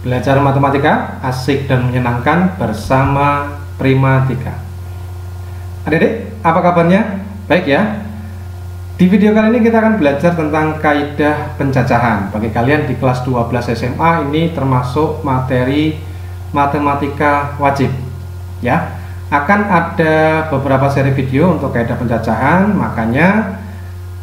Belajar matematika asik dan menyenangkan bersama Prima3. Adik-adik, apa kabarnya? Baik ya. Di video kali ini kita akan belajar tentang kaidah pencacahan. Bagi kalian di kelas 12 SMA ini termasuk materi matematika wajib. Ya, akan ada beberapa seri video untuk kaidah pencacahan, makanya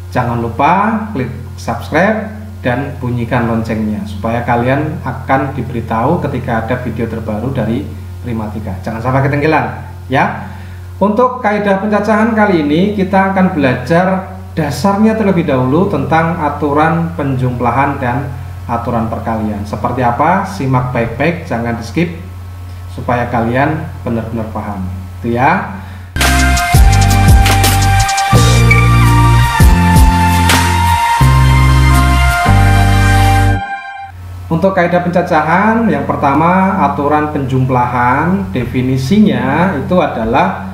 jangan lupa klik subscribe dan bunyikan loncengnya supaya kalian akan diberitahu ketika ada video terbaru dari Prima3. Jangan sampai ketinggalan ya. Untuk kaidah pencacahan kali ini kita akan belajar dasarnya terlebih dahulu tentang aturan penjumlahan dan aturan perkalian. Seperti apa? Simak baik-baik, jangan di skip supaya kalian benar-benar paham. Itu ya. Untuk kaidah pencacahan, yang pertama aturan penjumlahan, definisinya itu adalah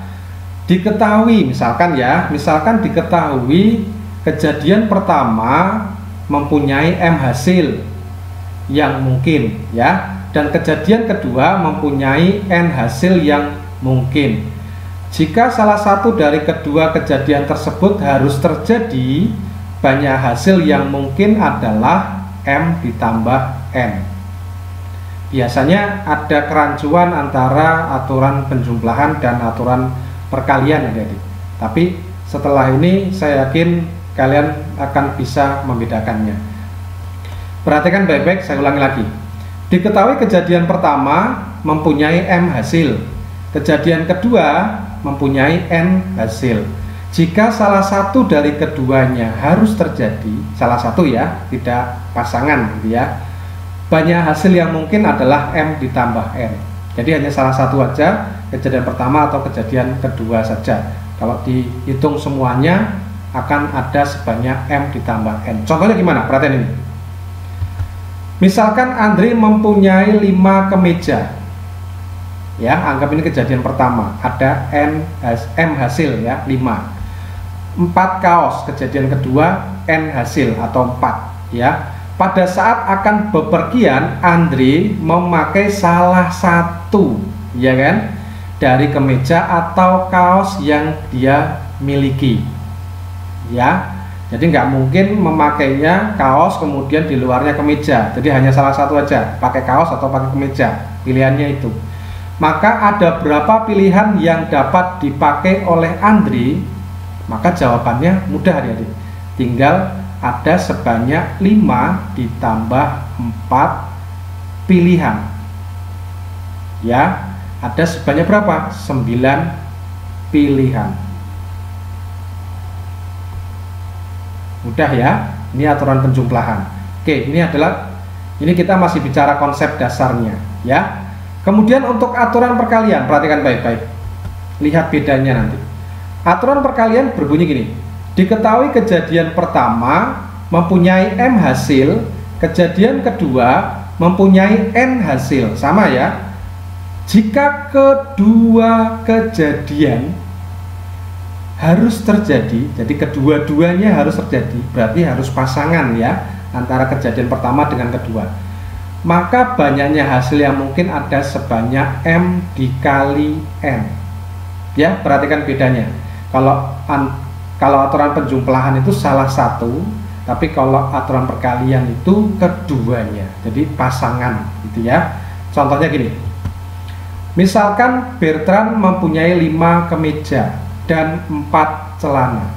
diketahui, misalkan diketahui kejadian pertama mempunyai M hasil yang mungkin ya, dan kejadian kedua mempunyai N hasil yang mungkin. Jika salah satu dari kedua kejadian tersebut harus terjadi, banyak hasil yang mungkin adalah M ditambah N. Biasanya ada kerancuan antara aturan penjumlahan dan aturan perkalian, adik-adik. Tapi setelah ini saya yakin kalian akan bisa membedakannya. Perhatikan baik-baik, saya ulangi lagi. Diketahui kejadian pertama mempunyai M hasil, kejadian kedua mempunyai N hasil. Jika salah satu dari keduanya harus terjadi, salah satu ya, tidak pasangan gitu ya, banyak hasil yang mungkin adalah M ditambah N. Jadi hanya salah satu aja, kejadian pertama atau kejadian kedua saja. Kalau dihitung semuanya akan ada sebanyak M ditambah N. Contohnya gimana? Perhatian ini. Misalkan Andri mempunyai 5 kemeja. Ya, anggap ini kejadian pertama, ada M hasil ya, 5. 4 kaos, kejadian kedua, N hasil atau 4 ya. Pada saat akan bepergian, Andri memakai salah satu ya kan dari kemeja atau kaos yang dia miliki ya. Jadi nggak mungkin memakainya kaos kemudian di luarnya kemeja. Jadi hanya salah satu aja, pakai kaos atau pakai kemeja, pilihannya itu. Maka ada berapa pilihan yang dapat dipakai oleh Andri? Maka jawabannya mudah adik-adik, tinggal ada sebanyak 5 ditambah 4 pilihan ya. Ada sebanyak berapa? 9 pilihan. Mudah ya, ini aturan penjumlahan. Oke, ini kita masih bicara konsep dasarnya ya. Kemudian untuk aturan perkalian, perhatikan baik-baik, lihat bedanya nanti. Aturan perkalian berbunyi gini. Diketahui kejadian pertama mempunyai M hasil, kejadian kedua mempunyai N hasil. Sama ya. Jika kedua kejadian harus terjadi, jadi kedua-duanya harus terjadi, berarti harus pasangan ya, antara kejadian pertama dengan kedua. Maka banyaknya hasil yang mungkin ada sebanyak M dikali N. Ya, perhatikan bedanya. Kalau aturan penjumlahan itu salah satu, tapi kalau aturan perkalian itu keduanya, jadi pasangan gitu ya. Contohnya gini. Misalkan Bertrand mempunyai 5 kemeja dan 4 celana.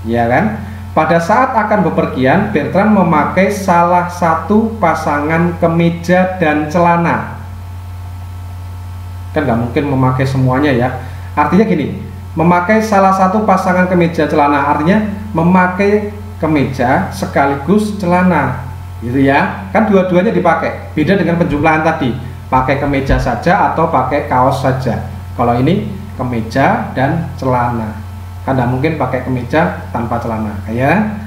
Ya kan? Pada saat akan bepergian, Bertrand memakai salah satu pasangan kemeja dan celana. Kan nggak mungkin memakai semuanya ya. Artinya gini, memakai salah satu pasangan kemeja celana artinya memakai kemeja sekaligus celana gitu ya. Kan dua-duanya dipakai. Beda dengan penjumlahan tadi, pakai kemeja saja atau pakai kaos saja. Kalau ini kemeja dan celana, kan tidak mungkin pakai kemeja tanpa celana ya.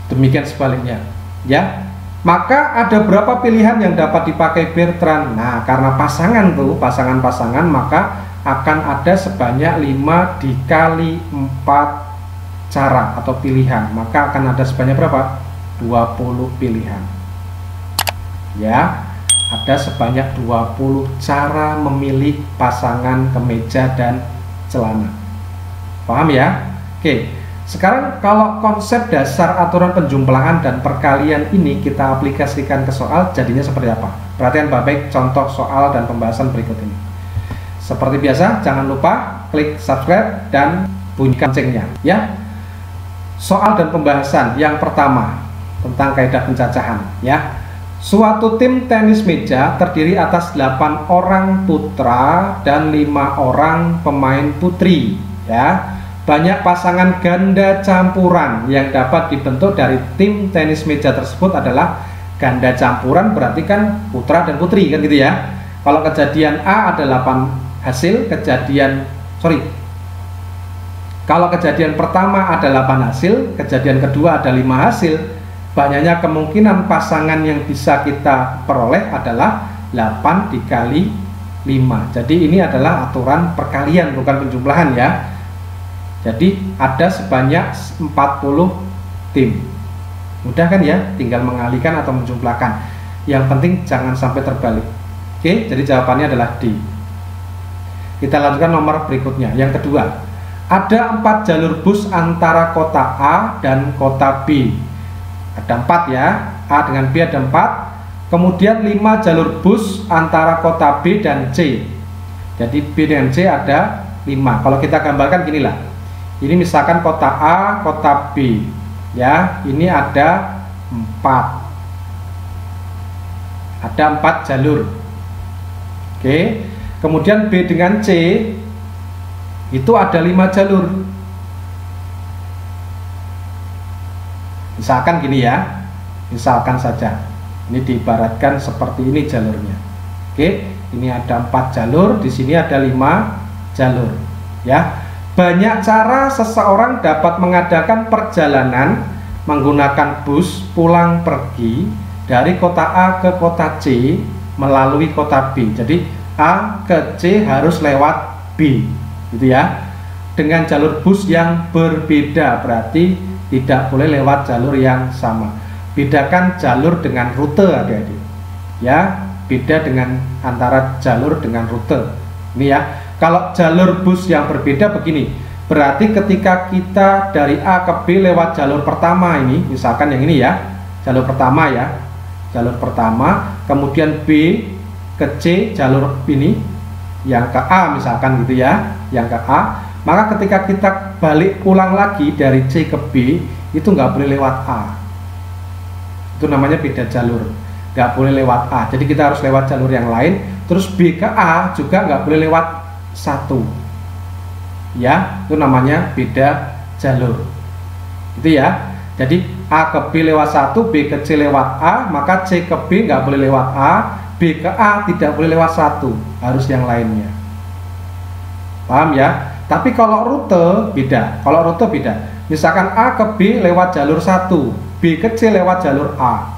Demikian sebaliknya ya. Maka ada berapa pilihan yang dapat dipakai Bertrand? Nah, karena pasangan tuh, pasangan-pasangan, maka akan ada sebanyak 5 dikali 4 cara atau pilihan, maka akan ada sebanyak berapa? 20 pilihan ya. ada sebanyak 20 cara memilih pasangan kemeja dan celana. Paham ya? Oke, sekarang kalau konsep dasar aturan penjumlahan dan perkalian ini kita aplikasikan ke soal, jadinya seperti apa? Perhatikan baik-baik contoh soal dan pembahasan berikut ini. Seperti biasa, jangan lupa klik subscribe dan bunyikan loncengnya ya. Soal dan pembahasan yang pertama tentang kaidah pencacahan ya. Suatu tim tenis meja terdiri atas 8 orang putra dan 5 orang pemain putri ya. Banyak pasangan ganda campuran yang dapat dibentuk dari tim tenis meja tersebut adalah ganda campuran, berarti kan putra dan putri kan gitu ya. Kalau kejadian A ada 8 hasil, kalau kejadian pertama ada 8 hasil, kejadian kedua ada 5 hasil, banyaknya kemungkinan pasangan yang bisa kita peroleh adalah 8 dikali 5. Jadi ini adalah aturan perkalian, bukan penjumlahan ya. Jadi ada sebanyak 40 tim. Mudah kan ya, tinggal mengalihkan atau menjumlahkan. Yang penting jangan sampai terbalik. Oke, jadi jawabannya adalah D. Kita lanjutkan nomor berikutnya. Yang kedua, ada 4 jalur bus antara kota A dan kota B. Ada 4 ya, A dengan B ada 4. Kemudian 5 jalur bus antara kota B dan C. Jadi B dengan C ada 5. Kalau kita gambarkan ginilah. Ini misalkan kota A, kota B. Ya, ini ada 4. Ada 4 jalur. Oke. Kemudian B dengan C itu ada 5 jalur. Misalkan gini ya, misalkan saja ini diibaratkan seperti ini jalurnya. Oke, ini ada 4 jalur, di sini ada 5 jalur ya. Banyak cara seseorang dapat mengadakan perjalanan menggunakan bus pulang pergi dari kota A ke kota C melalui kota B. Jadi A ke C harus lewat B gitu ya, dengan jalur bus yang berbeda, berarti tidak boleh lewat jalur yang sama. Bedakan jalur dengan rute adik-adik ya, beda dengan antara jalur dengan rute ini ya. Kalau jalur bus yang berbeda begini, berarti ketika kita dari A ke B lewat jalur pertama ini, misalkan yang ini ya, jalur pertama ya, jalur pertama, kemudian B ke C jalur ini, yang ke A misalkan gitu ya, yang ke A, maka ketika kita balik pulang lagi dari C ke B itu nggak boleh lewat A, itu namanya beda jalur, nggak boleh lewat A. Jadi kita harus lewat jalur yang lain. Terus B ke A juga nggak boleh lewat 1 ya, itu namanya beda jalur itu ya. Jadi A ke B lewat 1, B ke C lewat A, maka C ke B nggak boleh lewat A, B ke A tidak boleh lewat 1, harus yang lainnya. Paham ya? Tapi kalau rute beda. Kalau rute beda. Misalkan A ke B lewat jalur 1, B ke C lewat jalur A.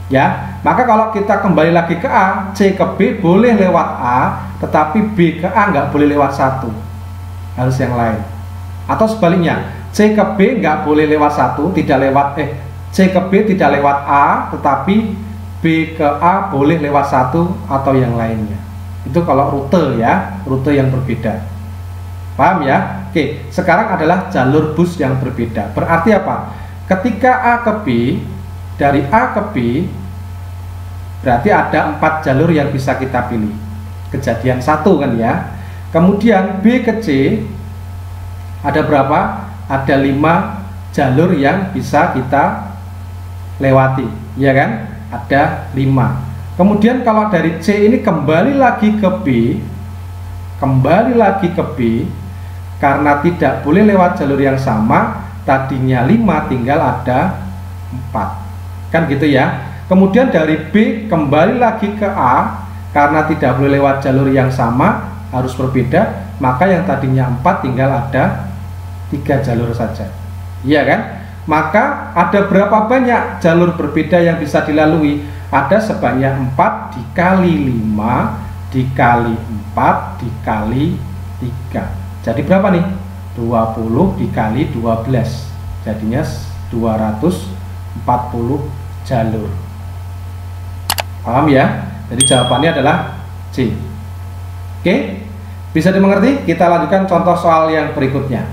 Ya, maka kalau kita kembali lagi ke A, C ke B boleh lewat A, tetapi B ke A nggak boleh lewat 1, harus yang lain. Atau sebaliknya, C ke B nggak boleh lewat 1, tidak lewat C ke B tidak lewat A, tetapi B ke A boleh lewat 1 atau yang lainnya. Itu kalau rute ya, rute yang berbeda. Paham ya? Oke, sekarang adalah jalur bus yang berbeda. Berarti apa? Ketika A ke B, dari A ke B berarti ada 4 jalur yang bisa kita pilih. Kejadian 1 kan ya. Kemudian B ke C ada berapa? Ada 5 jalur yang bisa kita lewati, ya kan? Ada 5. Kemudian kalau dari C ini kembali lagi ke B, karena tidak boleh lewat jalur yang sama, tadinya 5 tinggal ada 4, kan gitu ya. Kemudian dari B kembali lagi ke A, karena tidak boleh lewat jalur yang sama, harus berbeda, maka yang tadinya 4 tinggal ada 3 jalur saja, iya kan? Maka ada berapa banyak jalur berbeda yang bisa dilalui? Ada sebanyak 4 dikali 5 dikali 4 dikali 3. Jadi berapa nih? 20 dikali 12, jadinya 240 jalur. Paham ya? Jadi jawabannya adalah C. Oke, bisa dimengerti? Kita lanjutkan contoh soal yang berikutnya.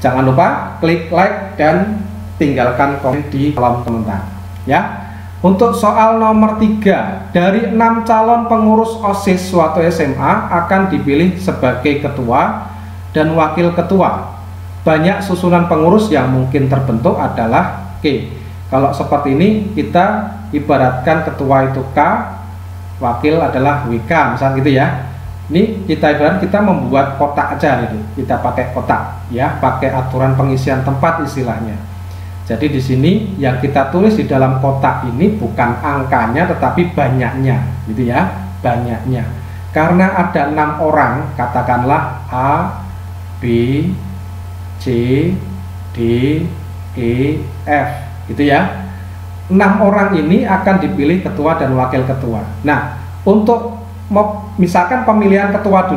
Jangan lupa klik like dan tinggalkan komen di kolom komentar ya. Untuk soal nomor 3, dari 6 calon pengurus OSIS suatu SMA akan dipilih sebagai ketua dan wakil ketua. Banyak susunan pengurus yang mungkin terbentuk adalah K. Kalau seperti ini kita ibaratkan ketua itu K, wakil adalah WK, misal gitu ya. Ini kita ibarat kita membuat kotak aja gitu. Kita pakai kotak ya, pakai aturan pengisian tempat istilahnya. Jadi di sini yang kita tulis di dalam kotak ini bukan angkanya tetapi banyaknya gitu ya, banyaknya. Karena ada 6 orang, katakanlah A, B, C, D, E, F gitu ya. 6 orang ini akan dipilih ketua dan wakil ketua. Nah, untuk misalkan pemilihan ketua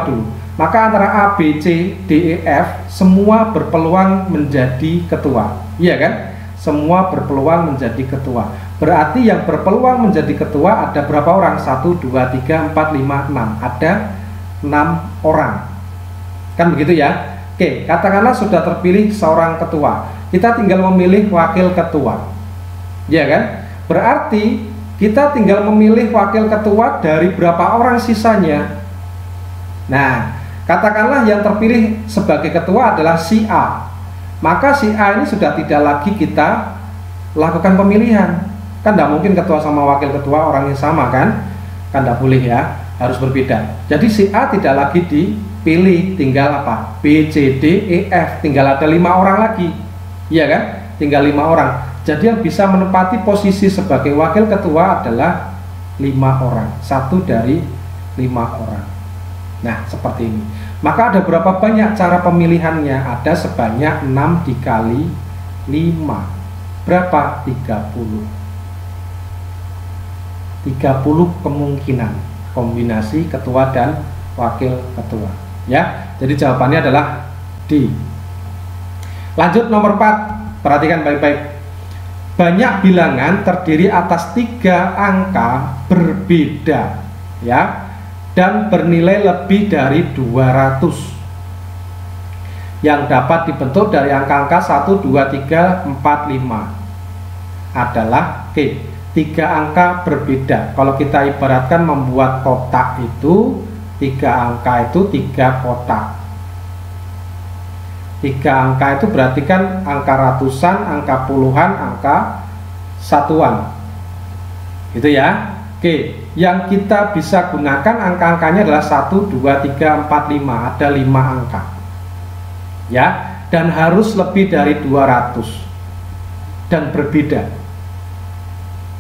dulu, maka antara A, B, C, D, E, F semua berpeluang menjadi ketua, iya kan? Semua berpeluang menjadi ketua. Berarti yang berpeluang menjadi ketua ada berapa orang? 1, 2, 3, 4, 5, 6. Ada 6 orang, kan begitu ya? Oke, katakanlah sudah terpilih seorang ketua, kita tinggal memilih wakil ketua, iya kan? Berarti kita tinggal memilih wakil ketua dari berapa orang sisanya. Nah, katakanlah yang terpilih sebagai ketua adalah si A. Maka si A ini sudah tidak lagi kita lakukan pemilihan. Kan tidak mungkin ketua sama wakil ketua orangnya sama kan? Kan tidak boleh ya, harus berbeda. Jadi si A tidak lagi dipilih, tinggal apa? B, C, D, E, F. Tinggal ada 5 orang lagi. Iya kan? Tinggal 5 orang. Jadi yang bisa menempati posisi sebagai wakil ketua adalah 5 orang, 1 dari 5 orang. Nah, seperti ini. Maka ada berapa banyak cara pemilihannya? Ada sebanyak 6 dikali 5. Berapa? 30. 30 kemungkinan kombinasi ketua dan wakil ketua. Ya, jadi jawabannya adalah D. Lanjut nomor 4. Perhatikan baik-baik. Banyak bilangan terdiri atas 3 angka berbeda ya, dan bernilai lebih dari 200 yang dapat dibentuk dari angka-angka 1, 2, 3, 4, 5 adalah K. 3 angka berbeda. Kalau kita ibaratkan membuat kotak itu 3 angka itu 3 kotak. 3 angka itu berarti kan angka ratusan, angka puluhan, angka satuan gitu ya. Oke, yang kita bisa gunakan angka-angkanya adalah 1, 2, 3, 4, 5. Ada 5 angka ya, dan harus lebih dari 200 dan berbeda.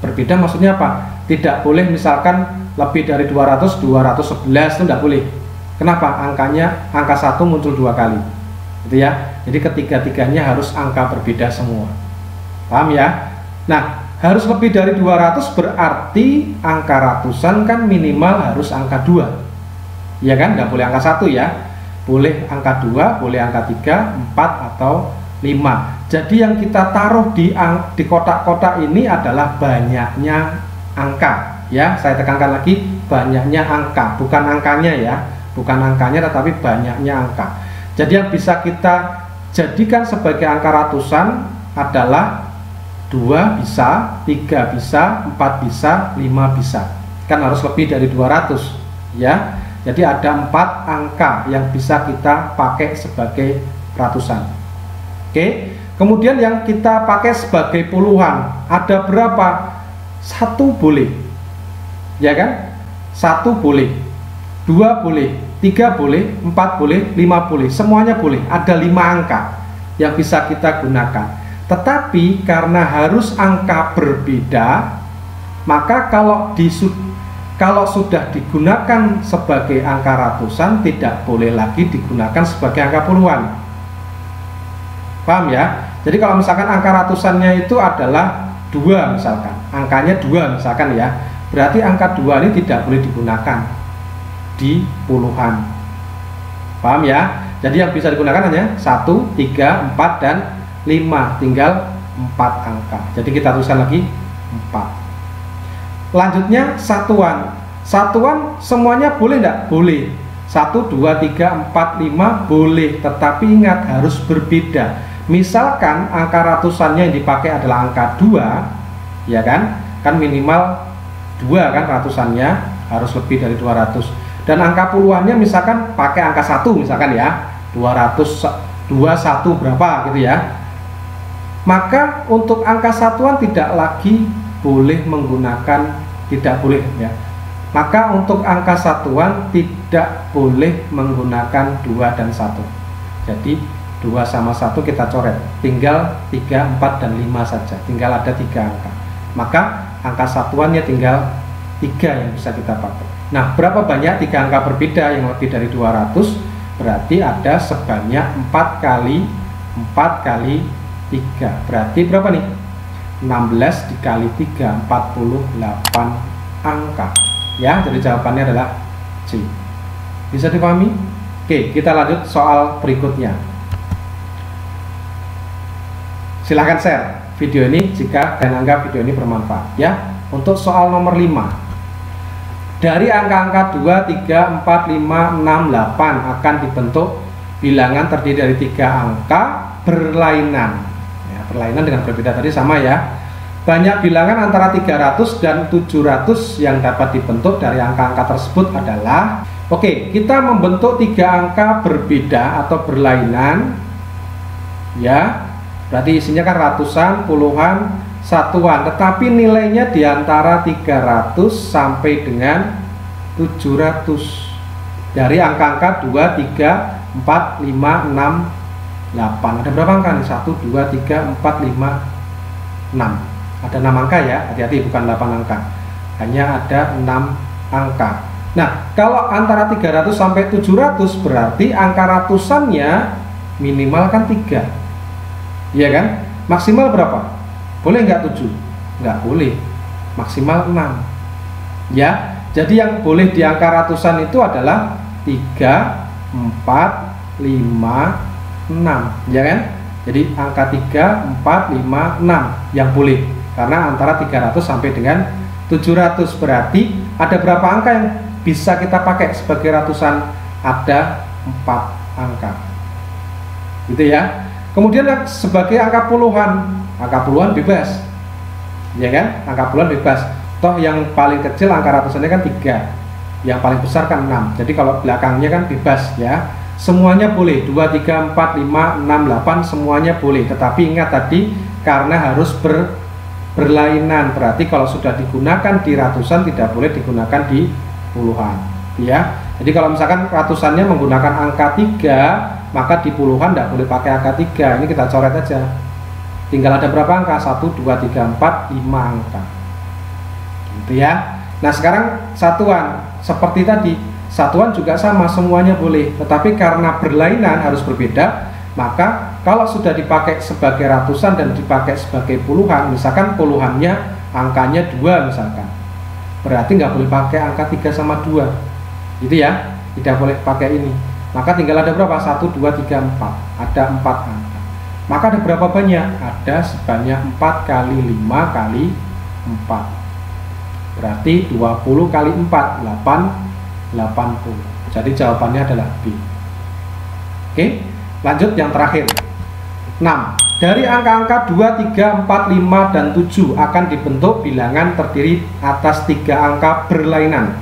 Berbeda maksudnya apa? Tidak boleh misalkan lebih dari 200, 211 itu tidak boleh. Kenapa? Angka 1 muncul 2 kali gitu ya. Jadi ketiga-tiganya harus angka berbeda semua. Paham ya? Nah, harus lebih dari 200 berarti angka ratusan kan minimal harus angka 2. Ya kan? Nggak boleh angka 1 ya. Boleh angka 2, boleh angka 3, 4 atau 5. Jadi yang kita taruh di kotak-kotak ini adalah banyaknya angka. Ya, saya tekankan lagi, banyaknya angka, bukan angkanya ya. Bukan angkanya tetapi banyaknya angka. Jadi yang bisa kita jadikan sebagai angka ratusan adalah 2 bisa, 3 bisa, 4 bisa, 5 bisa. Kan harus lebih dari 200 ya. Jadi ada 4 angka yang bisa kita pakai sebagai ratusan. Oke. Kemudian yang kita pakai sebagai puluhan ada berapa? 1 boleh, ya kan? 1 boleh, 2 boleh, 3 boleh, 4 boleh, 5 boleh, semuanya boleh. Ada 5 angka yang bisa kita gunakan. Tetapi karena harus angka berbeda, maka kalau sudah digunakan sebagai angka ratusan tidak boleh lagi digunakan sebagai angka puluhan. Paham ya? Jadi kalau misalkan angka ratusannya itu adalah 2 misalkan, angkanya 2 misalkan ya, berarti angka 2 ini tidak boleh digunakan di puluhan. Paham ya? Jadi yang bisa digunakan hanya 1, 3, 4, dan 5. Tinggal 4 angka. Jadi kita tuliskan lagi 4. Lanjutnya satuan. Satuan semuanya boleh enggak? Boleh. 1, 2, 3, 4, 5 boleh, tetapi ingat harus berbeda. Misalkan angka ratusannya yang dipakai adalah angka 2, ya kan? Kan minimal 2 kan ratusannya, harus lebih dari 200. Dan angka puluhannya misalkan pakai angka 1 misalkan ya, 200, 21 berapa gitu ya. Maka untuk angka satuan tidak lagi boleh menggunakan, tidak boleh ya. Maka untuk angka satuan tidak boleh menggunakan 2 dan 1. Jadi 2 sama 1 kita coret, tinggal 3, 4, dan 5 saja, tinggal ada 3 angka. Maka angka satuannya tinggal 3 yang bisa kita pakai. Nah, berapa banyak 3 angka berbeda yang lebih dari 200? Berarti ada sebanyak 4 kali 4 kali 3. Berarti berapa nih? 16 dikali 3, 48 angka. Ya, jadi jawabannya adalah C. Bisa dipahami? Oke, kita lanjut soal berikutnya. Silahkan share video ini jika dan anggap video ini bermanfaat ya. Untuk soal nomor 5. Dari angka-angka 2, 3, 4, 5, 6, 8 akan dibentuk bilangan terdiri dari 3 angka berlainan. Ya, berlainan dengan berbeda tadi sama ya. Banyak bilangan antara 300 dan 700 yang dapat dibentuk dari angka-angka tersebut adalah, oke, kita membentuk 3 angka berbeda atau berlainan ya. Berarti isinya kan ratusan, puluhan, satuan, tetapi nilainya di antara 300 sampai dengan 700. Dari angka-angka 2, 3, 4, 5, 6, 8. Ada berapa angka nih? 1, 2, 3, 4, 5, 6. Ada 6 angka ya, hati-hati bukan 8 angka. Hanya ada 6 angka. Nah, kalau antara 300 sampai 700 berarti angka ratusannya minimal kan 3. Iya kan? Maksimal berapa? Boleh nggak 7? Nggak boleh. Maksimal 6. Ya, jadi yang boleh di angka ratusan itu adalah 3, 4, 5, 6. Ya kan? Jadi angka 3, 4, 5, 6 yang boleh. Karena antara 300 sampai dengan 700 berarti ada berapa angka yang bisa kita pakai sebagai ratusan? Ada 4 angka. Gitu ya. Kemudian sebagai angka puluhan bebas. Ya kan? Angka puluhan bebas. Toh yang paling kecil angka ratusannya kan 3. Yang paling besar kan 6. Jadi kalau belakangnya kan bebas ya. Semuanya boleh. 2, 3, 4, 5, 6, 8 semuanya boleh. Tetapi ingat tadi karena harus berlainan, berarti kalau sudah digunakan di ratusan tidak boleh digunakan di puluhan ya. Jadi kalau misalkan ratusannya menggunakan angka 3, maka di puluhan tidak boleh pakai angka 3. Ini kita coret aja, tinggal ada berapa angka? 1, 2, 3, 4, 5 angka gitu ya. Nah sekarang satuan seperti tadi, satuan juga sama, semuanya boleh, tetapi karena berlainan harus berbeda. Maka kalau sudah dipakai sebagai ratusan dan dipakai sebagai puluhan, misalkan puluhannya angkanya 2 misalkan, berarti nggak boleh pakai angka 3 sama 2 gitu ya, tidak boleh pakai ini. Maka tinggal ada berapa? 1, 2, 3, 4, ada 4 angka. Maka ada berapa banyak? Ada sebanyak 4 kali 5 kali 4, berarti 20 kali 4, 80. Jadi jawabannya adalah B. Oke, lanjut yang terakhir. 6. Dari angka-angka 2, 3, 4, 5, dan 7 akan dibentuk bilangan terdiri atas 3 angka berlainan.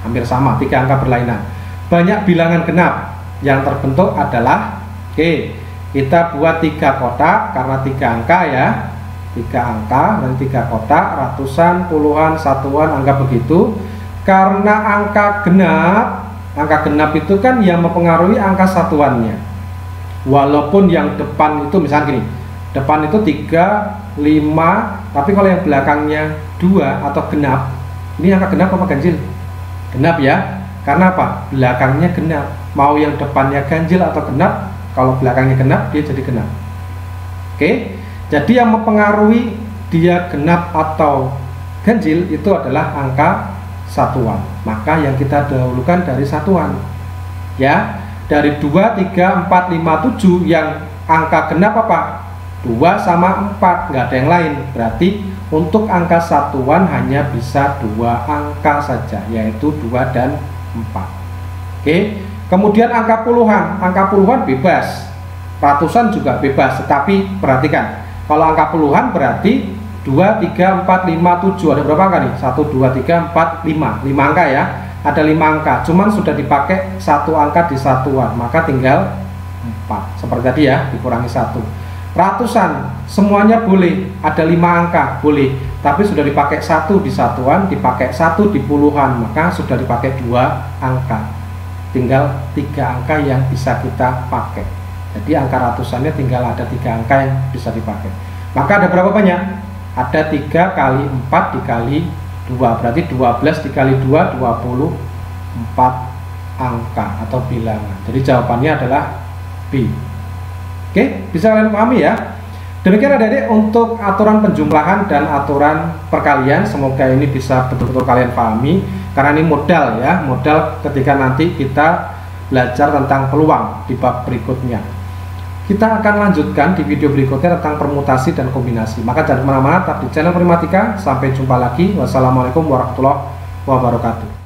Hampir sama, 3 angka berlainan. Banyak bilangan genap yang terbentuk adalah, oke, kita buat 3 kotak karena 3 angka ya. 3 angka dan 3 kotak, ratusan, puluhan, satuan, angka begitu. Karena angka genap itu kan yang mempengaruhi angka satuannya. Walaupun yang depan itu misalnya gini, depan itu 3, 5, tapi kalau yang belakangnya 2 atau genap, ini angka genap apa ganjil? Genap ya. Karena apa? Belakangnya genap. Mau yang depannya ganjil atau genap, kalau belakangnya genap dia jadi genap. Oke. Jadi yang mempengaruhi dia genap atau ganjil itu adalah angka satuan. Maka yang kita dahulukan dari satuan. Ya. Dari 2, 3, 4, 5, 7 yang angka genap apa? 2 sama 4, nggak ada yang lain. Berarti untuk angka satuan hanya bisa 2 angka saja, yaitu 2 dan 4. Oke, kemudian angka puluhan bebas, ratusan juga bebas, tetapi perhatikan, kalau angka puluhan berarti 2, 3, 4, 5, 7, ada berapa angka nih? 1, 2, 3, 4, 5 angka ya, ada 5 angka, cuman sudah dipakai 1 angka di satuan, maka tinggal 4, seperti tadi ya, dikurangi 1. Ratusan semuanya boleh, ada 5 angka boleh, tapi sudah dipakai 1 di satuan, dipakai 1 di puluhan, maka sudah dipakai 2 angka, tinggal 3 angka yang bisa kita pakai. Jadi angka ratusannya tinggal ada 3 angka yang bisa dipakai. Maka ada berapa banyak? Ada 3 kali 4 dikali 2, berarti 12 dikali 2, 24 angka atau bilangan. Jadi jawabannya adalah B. Oke, bisa kalian pahami ya. Demikian adik-adik untuk aturan penjumlahan dan aturan perkalian. Semoga ini bisa betul-betul kalian pahami, karena ini modal ya, modal ketika nanti kita belajar tentang peluang di bab berikutnya. Kita akan lanjutkan di video berikutnya tentang permutasi dan kombinasi. Maka jangan kemana-mana, tetap di channel Primatika. Sampai jumpa lagi. Wassalamualaikum warahmatullahi wabarakatuh.